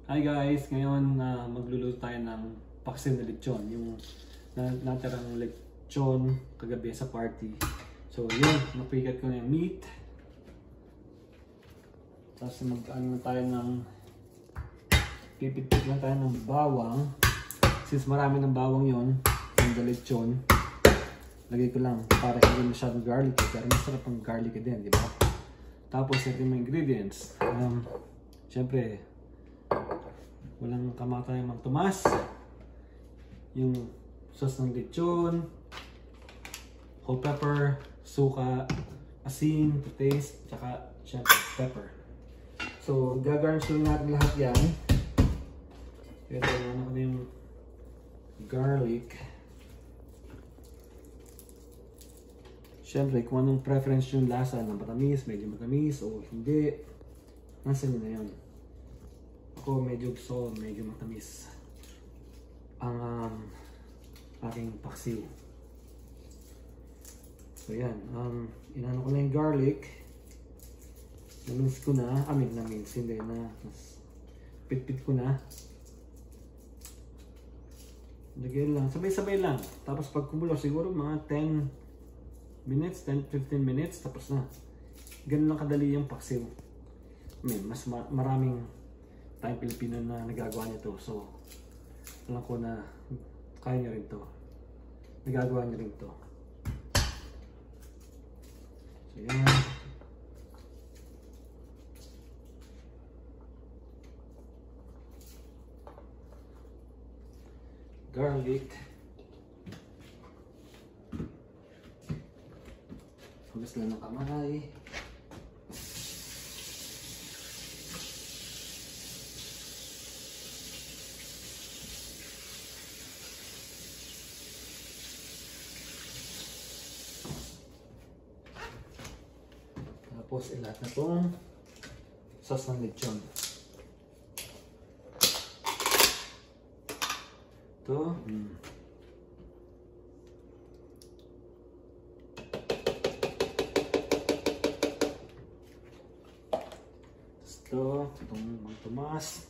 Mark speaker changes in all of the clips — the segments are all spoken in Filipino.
Speaker 1: Hi guys! Ngayon magluluto tayo ng paksiw na lechon. Yung natirang lechon kagabi sa party. So yun, napikat ko na yung meat. Tapos mag-ano tayo ng pipit-pit lang tayo ng bawang. Since marami ng bawang yun, yung lechon, lagay ko lang para hindi masyadong garlic. Pero masarap ang garlic din, di ba? Tapos ito yung mga ingredients. Siyempre, walang kamatay magtumas. Yung sauce ng lechon, whole pepper, suka, asin to taste, tsaka syempre pepper. So gagarnish natin lahat yan. Ito ano ko yung garlic. Syempre kung anong preference yung lasa, ng matamis, medyo matamis o hindi, nasa nyo na yun. Ako medyo gusto, medyo matamis ang aking paksiw. So yan, inano ko na yung garlic. Namins ko na, hindi na, pit-pit ko na. Lagyan lang, sabay-sabay lang. Tapos pag kumulo, siguro mga 10 minutes, 10-15 minutes, tapos na. Ganun lang kadali yung paksiw. Mas maraming tayong Pilipino na nagagawa nito. So, alam ko na kaya nyo rin to. Nagagawa nyo rin to. So, yan. Garlic. Hugas lang ng kamay. Tapos ilat na itong sauce ng lechon. Ito. Itong magtumas.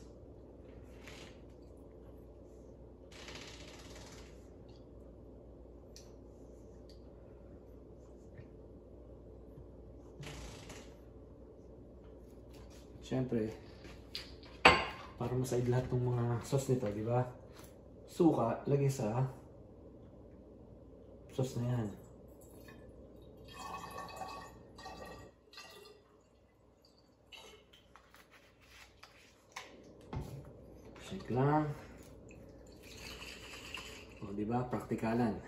Speaker 1: Siyempre, para masaid lahat ng mga sauce nito, di ba? Suka, lagay sa sauce na yan. Shake lang. O, di ba? Praktikalan.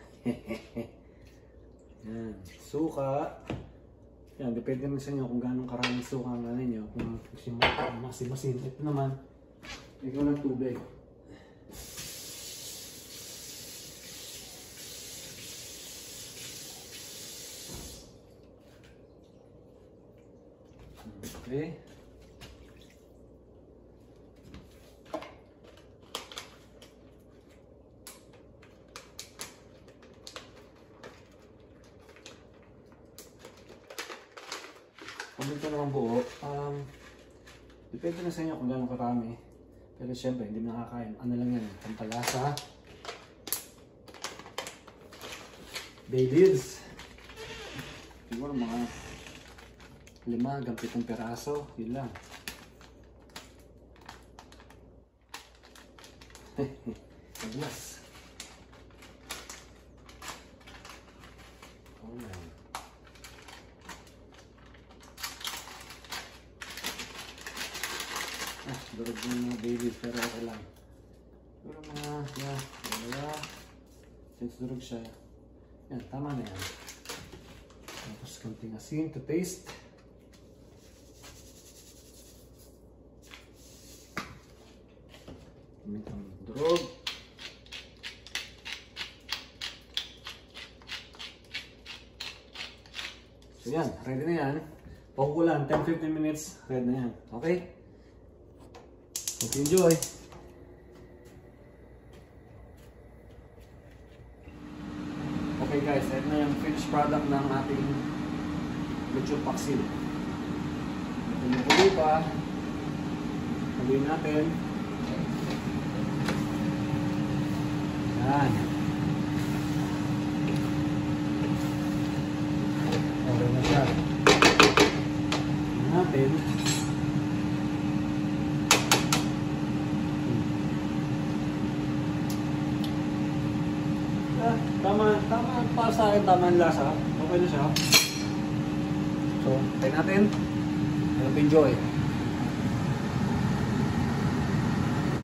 Speaker 1: Yan. Suka. Yan, depende naman sa inyo kung gano'ng karaming suka ang ano nyo. Kung gusto nyo masin-masin. Ito naman, ikaw ng tubig. Okay. Kung ito naman buo, depende na sa inyo kung gano'ng karami. Pero syempre, hindi mo nakakain. Ano lang yan, pampalasa. Bay leaves. Siguro mga 5 hanggang 7 peraso. Yun lang. Aglas. Oh man. Durog yung mga babies pero okay lang. Pero mga, since durog siya, yan, tama na yan. Tapos konting asin to taste. Gamit ang durog. So yan, ready na yan. Pakukulan, 10-15 minutes, ready na yan. Okay? Hope you enjoy. Okay guys, ito na yung finished product ng ating lechon paksiw. Ito yung kulo pa. Haluin natin. Yan. Okay na siya. Natin. Tama para sa akin, tama ang lasa. Okay na siya. So, tayo natin. Enjoy.